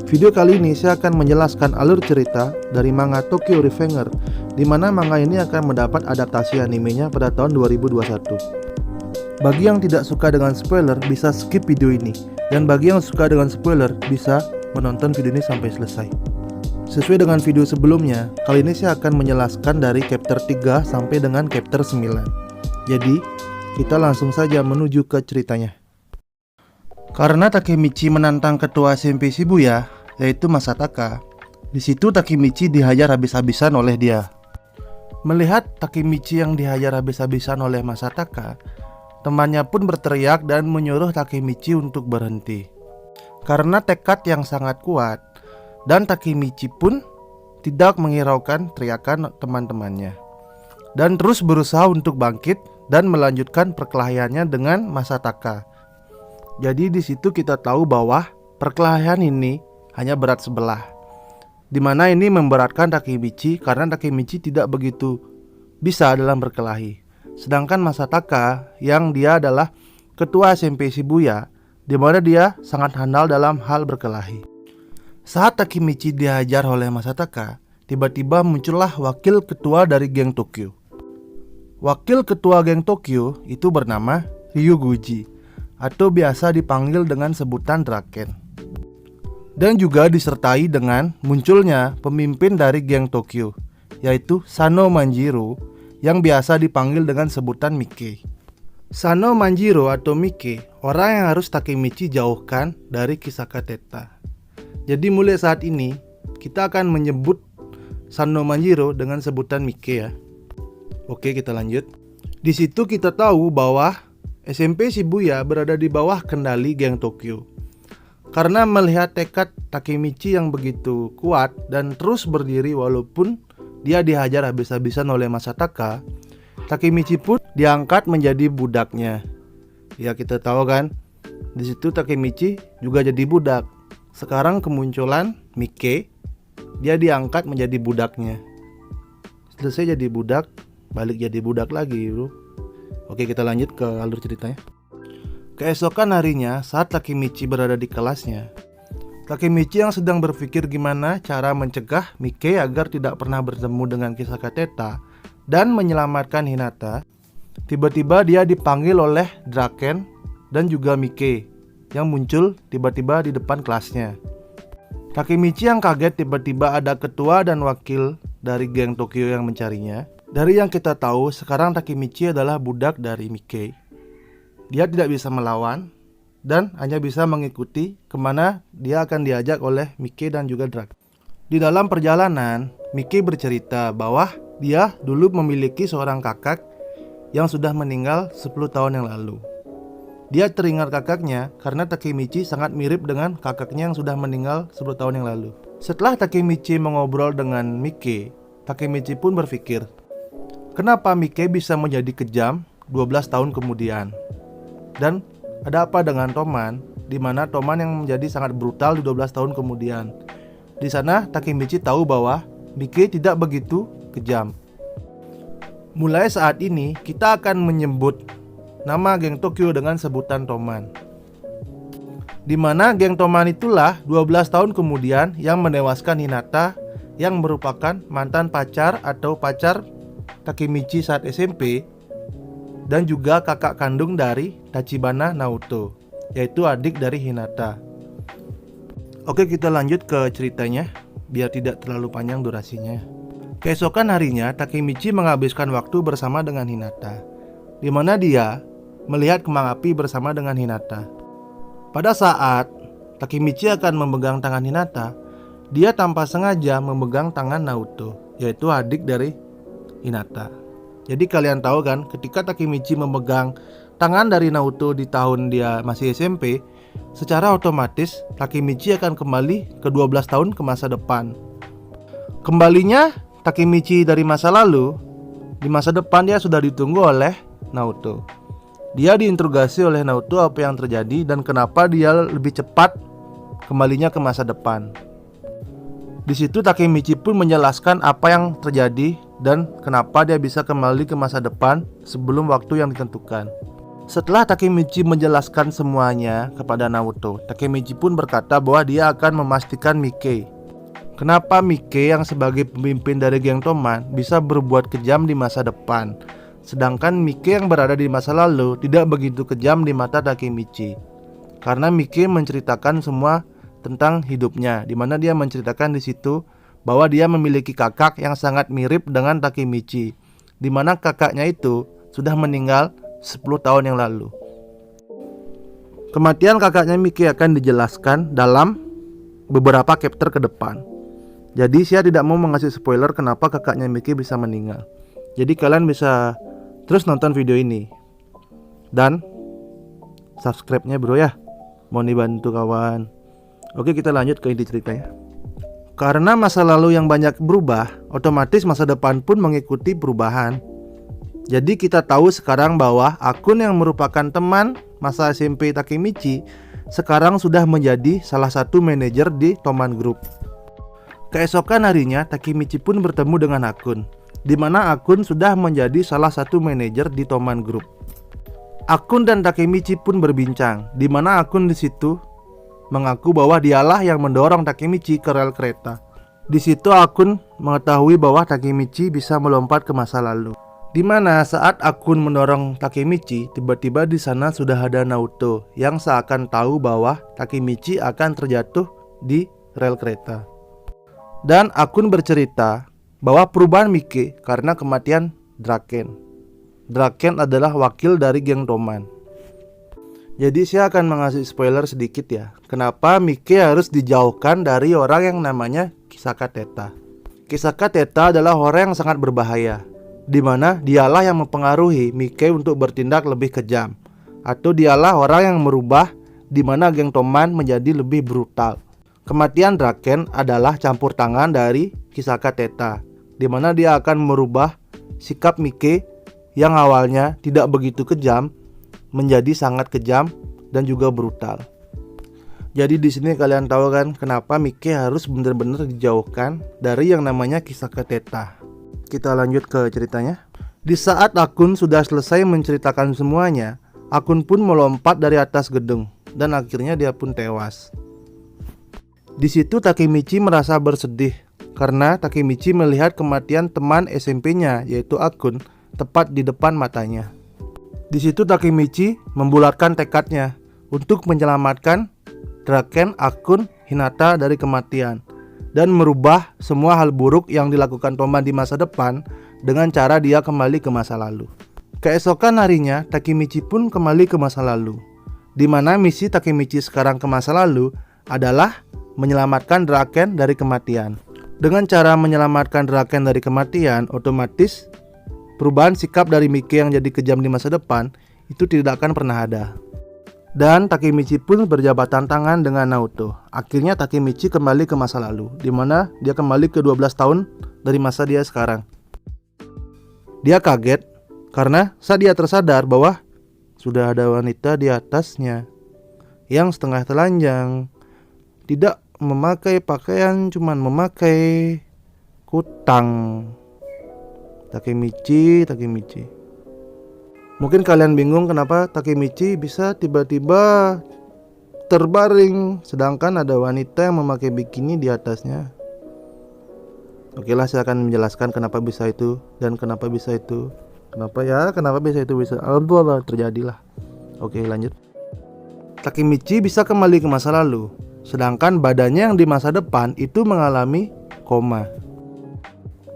Video kali ini saya akan menjelaskan alur cerita dari manga Tokyo Revenger, di mana manga ini akan mendapat adaptasi animenya pada tahun 2021. Bagi yang tidak suka dengan spoiler bisa skip video ini, dan bagi yang suka dengan spoiler bisa menonton video ini sampai selesai. Sesuai dengan video sebelumnya, kali ini saya akan menjelaskan dari chapter 3 sampai dengan chapter 9. Jadi, kita langsung saja menuju ke ceritanya. Karena Takemichi menantang ketua SMP Shibuya, yaitu Masataka, di situ Takemichi dihajar habis-habisan oleh dia. Melihat Takemichi yang dihajar habis-habisan oleh Masataka, temannya pun berteriak dan menyuruh Takemichi untuk berhenti. Karena tekad yang sangat kuat, dan Takemichi pun tidak menghiraukan teriakan teman-temannya, dan terus berusaha untuk bangkit dan melanjutkan perkelahiannya dengan Masataka. Jadi di situ kita tahu bahwa perkelahian ini hanya berat sebelah, dimana ini memberatkan Takemichi karena Takemichi tidak begitu bisa dalam berkelahi. Sedangkan Masataka yang dia adalah ketua SMP Shibuya, dimana dia sangat handal dalam hal berkelahi. Saat Takemichi dihajar oleh Masataka, tiba-tiba muncullah wakil ketua dari geng Tokyo. Wakil ketua geng Tokyo itu bernama Ryuguji, atau biasa dipanggil dengan sebutan Draken. Dan juga disertai dengan munculnya pemimpin dari geng Tokyo, yaitu Sano Manjiro, yang biasa dipanggil dengan sebutan Mike. Sano Manjiro atau Mike, orang yang harus Takemichi jauhkan dari Kisaka Teta. Jadi mulai saat ini kita akan menyebut Sano Manjiro dengan sebutan Mike ya. Oke, kita lanjut. Di situ kita tahu bahwa SMP Shibuya berada di bawah kendali geng Tokyo. Karena melihat tekad Takemichi yang begitu kuat dan terus berdiri walaupun dia dihajar habis-habisan oleh Masataka, Takemichi pun diangkat menjadi budaknya. Ya, kita tahu kan, di situ Takemichi juga jadi budak. Sekarang kemunculan Mike, dia diangkat menjadi budaknya. Selesai jadi budak, balik jadi budak lagi, bro. Oke, kita lanjut ke alur ceritanya. Keesokan harinya, saat Takemichi berada di kelasnya, Takemichi yang sedang berpikir gimana cara mencegah Mike agar tidak pernah bertemu dengan Kisaka Teta dan menyelamatkan Hinata, tiba-tiba dia dipanggil oleh Draken dan juga Mike yang muncul tiba-tiba di depan kelasnya. Takemichi yang kaget tiba-tiba ada ketua dan wakil dari geng Tokyo yang mencarinya. Dari yang kita tahu, sekarang Takemichi adalah budak dari Mike. Dia tidak bisa melawan dan hanya bisa mengikuti kemana dia akan diajak oleh Mike dan juga Draken. Di dalam perjalanan, Mike bercerita bahwa dia dulu memiliki seorang kakak yang sudah meninggal 10 tahun yang lalu. Dia teringat kakaknya karena Takemichi sangat mirip dengan kakaknya yang sudah meninggal 10 tahun yang lalu. Setelah Takemichi mengobrol dengan Mike, Takemichi pun berpikir, kenapa Mike bisa menjadi kejam 12 tahun kemudian? Dan ada apa dengan Toman, di mana Toman yang menjadi sangat brutal di 12 tahun kemudian? Di sana Takemichi tahu bahwa Mike tidak begitu kejam. Mulai saat ini kita akan menyebut nama geng Tokyo dengan sebutan Toman, di mana geng Toman itulah 12 tahun kemudian yang menewaskan Hinata yang merupakan mantan pacar atau pacar Takemichi saat SMP dan juga kakak kandung dari Tachibana Naoto, yaitu adik dari Hinata. Oke, kita lanjut ke ceritanya biar tidak terlalu panjang durasinya. Keesokan harinya Takemichi menghabiskan waktu bersama dengan Hinata, di mana dia melihat kembang api bersama dengan Hinata. Pada saat Takemichi akan memegang tangan Hinata, dia tanpa sengaja memegang tangan Naoto, yaitu adik dari Hinata. Jadi kalian tahu kan, ketika Takemichi memegang tangan dari Naoto di tahun dia masih SMP, secara otomatis Takemichi akan kembali ke 12 tahun ke masa depan. Kembalinya Takemichi dari masa lalu, di masa depan dia sudah ditunggu oleh Naoto. Dia diinterogasi oleh Naoto apa yang terjadi dan kenapa dia lebih cepat kembalinya ke masa depan. Di situ Takemichi pun menjelaskan apa yang terjadi dan kenapa dia bisa kembali ke masa depan sebelum waktu yang ditentukan. Setelah Takemichi menjelaskan semuanya kepada Naruto, Takemichi pun berkata bahwa dia akan memastikan Miike. Kenapa Miike yang sebagai pemimpin dari geng Toman bisa berbuat kejam di masa depan, sedangkan Miike yang berada di masa lalu tidak begitu kejam di mata Takemichi. Karena Miike menceritakan semua tentang hidupnya, di mana dia menceritakan di situ bahwa dia memiliki kakak yang sangat mirip dengan Takemichi, di mana kakaknya itu sudah meninggal 10 tahun yang lalu. Kematian kakaknya Miike akan dijelaskan dalam beberapa chapter ke depan. Jadi saya tidak mau mengasih spoiler kenapa kakaknya Miike bisa meninggal. Jadi kalian bisa terus nonton video ini. Dan subscribe-nya bro ya. Mohon dibantu kawan. Oke, kita lanjut ke inti ceritanya. Karena masa lalu yang banyak berubah, otomatis masa depan pun mengikuti perubahan. Jadi kita tahu sekarang bahwa Akun yang merupakan teman masa SMP Takemichi sekarang sudah menjadi salah satu manajer di Toman Group. Keesokan harinya Takemichi pun bertemu dengan Akun, di mana Akun sudah menjadi salah satu manajer di Toman Group. Akun dan Takemichi pun berbincang, di mana Akun di situ mengaku bahwa dialah yang mendorong Takemichi ke rel kereta. Di situ Akun mengetahui bahwa Takemichi bisa melompat ke masa lalu. Di mana saat Akun mendorong Takemichi, tiba-tiba di sana sudah ada Naruto yang seakan tahu bahwa Takemichi akan terjatuh di rel kereta. Dan Akun bercerita bahwa perubahan Miike karena kematian Draken. Draken adalah wakil dari geng Toman. Jadi saya akan mengasih spoiler sedikit ya. Kenapa Miike harus dijauhkan dari orang yang namanya Kisaka Teta. Kisaka Teta adalah orang yang sangat berbahaya, di mana dialah yang mempengaruhi Miike untuk bertindak lebih kejam, atau dialah orang yang merubah di mana geng Toman menjadi lebih brutal. Kematian Draken adalah campur tangan dari Kisaka Teta, di mana dia akan merubah sikap Miike yang awalnya tidak begitu kejam menjadi sangat kejam dan juga brutal. Jadi di sini kalian tahu kan kenapa Miike harus benar-benar dijauhkan dari yang namanya Kisaka Teta. Kita lanjut ke ceritanya. Di saat Akun sudah selesai menceritakan semuanya, Akun pun melompat dari atas gedung dan akhirnya dia pun tewas. Di situ Takemichi merasa bersedih karena Takemichi melihat kematian teman SMP-nya yaitu Akun tepat di depan matanya. Di situ Takemichi membulatkan tekadnya untuk menyelamatkan Draken, Akun, Hinata dari kematian dan merubah semua hal buruk yang dilakukan Toman di masa depan dengan cara dia kembali ke masa lalu. Keesokan harinya, Takemichi pun kembali ke masa lalu, di mana misi Takemichi sekarang ke masa lalu adalah menyelamatkan Draken dari kematian. Dengan cara menyelamatkan Draken dari kematian, otomatis perubahan sikap dari Miike yang jadi kejam di masa depan itu tidak akan pernah ada. Dan Takemichi pun berjabatan tangan dengan Naruto. Akhirnya Takemichi kembali ke masa lalu, di mana dia kembali ke 12 tahun dari masa dia sekarang. Dia kaget karena saat dia tersadar bahwa sudah ada wanita di atasnya yang setengah telanjang, tidak memakai pakaian, cuman memakai kutang. Takemichi. Mungkin kalian bingung kenapa Takemichi bisa tiba-tiba terbaring sedangkan ada wanita yang memakai bikini di atasnya. Oke lah, saya akan menjelaskan kenapa bisa itu dan kenapa bisa itu. Kenapa bisa itu bisa terjadilah. Oke, lanjut. Takemichi bisa kembali ke masa lalu, sedangkan badannya yang di masa depan itu mengalami koma.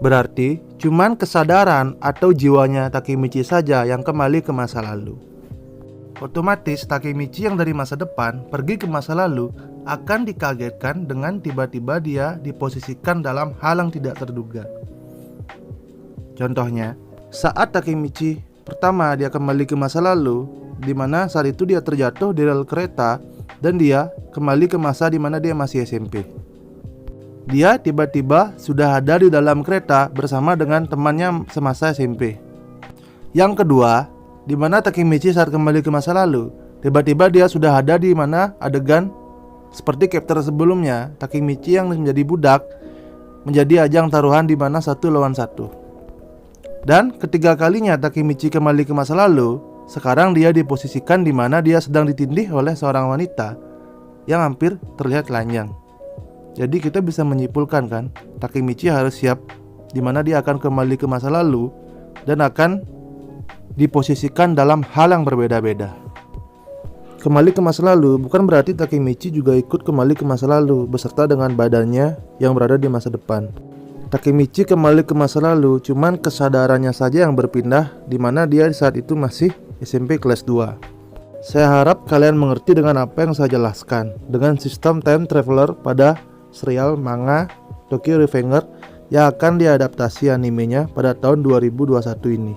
Berarti cuman kesadaran atau jiwanya Takemichi saja yang kembali ke masa lalu. Otomatis Takemichi yang dari masa depan pergi ke masa lalu akan dikagetkan dengan tiba-tiba dia diposisikan dalam hal yang tidak terduga. Contohnya, saat Takemichi pertama dia kembali ke masa lalu, di mana saat itu dia terjatuh di rel kereta dan dia kembali ke masa di mana dia masih SMP. Dia tiba-tiba sudah ada di dalam kereta bersama dengan temannya semasa SMP. Yang kedua, di mana Takemichi saat kembali ke masa lalu, tiba-tiba dia sudah ada di mana adegan seperti chapter sebelumnya, Takemichi yang menjadi budak menjadi ajang taruhan di mana 1 lawan 1. Dan ketiga kalinya Takemichi kembali ke masa lalu, Sekarang dia diposisikan di mana dia sedang ditindih oleh seorang wanita yang hampir terlihat telanjang. Jadi kita bisa menyimpulkan kan, Takemichi harus siap di mana dia akan kembali ke masa lalu dan akan diposisikan dalam hal yang berbeda-beda. Kembali ke masa lalu bukan berarti Takemichi juga ikut kembali ke masa lalu beserta dengan badannya yang berada di masa depan. Takemichi kembali ke masa lalu, cuman kesadarannya saja yang berpindah di mana dia saat itu masih SMP kelas 2. Saya harap kalian mengerti dengan apa yang saya jelaskan dengan sistem time traveler pada serial manga Tokyo Revenger yang akan diadaptasi animenya pada tahun 2021 ini.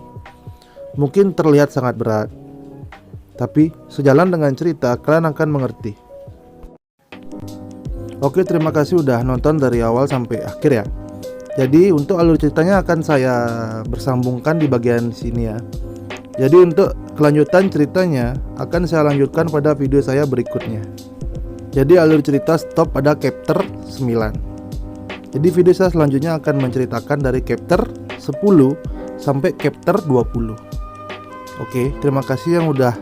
Mungkin terlihat sangat berat, tapi sejalan dengan cerita kalian akan mengerti. Oke, terima kasih udah nonton dari awal sampai akhir ya. Jadi untuk alur ceritanya akan saya bersambungkan di bagian sini ya. Jadi untuk kelanjutan ceritanya akan saya lanjutkan pada video saya berikutnya. Jadi alur cerita stop pada chapter 9. Jadi video saya selanjutnya akan menceritakan dari chapter 10 sampai chapter 20. Oke, terima kasih yang udah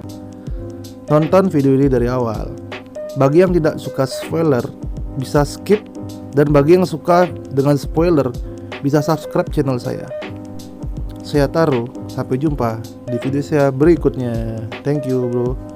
nonton video ini dari awal. Bagi yang tidak suka spoiler bisa skip, dan bagi yang suka dengan spoiler bisa subscribe channel saya. Saya taruh, sampai jumpa di video saya berikutnya. Thank you bro.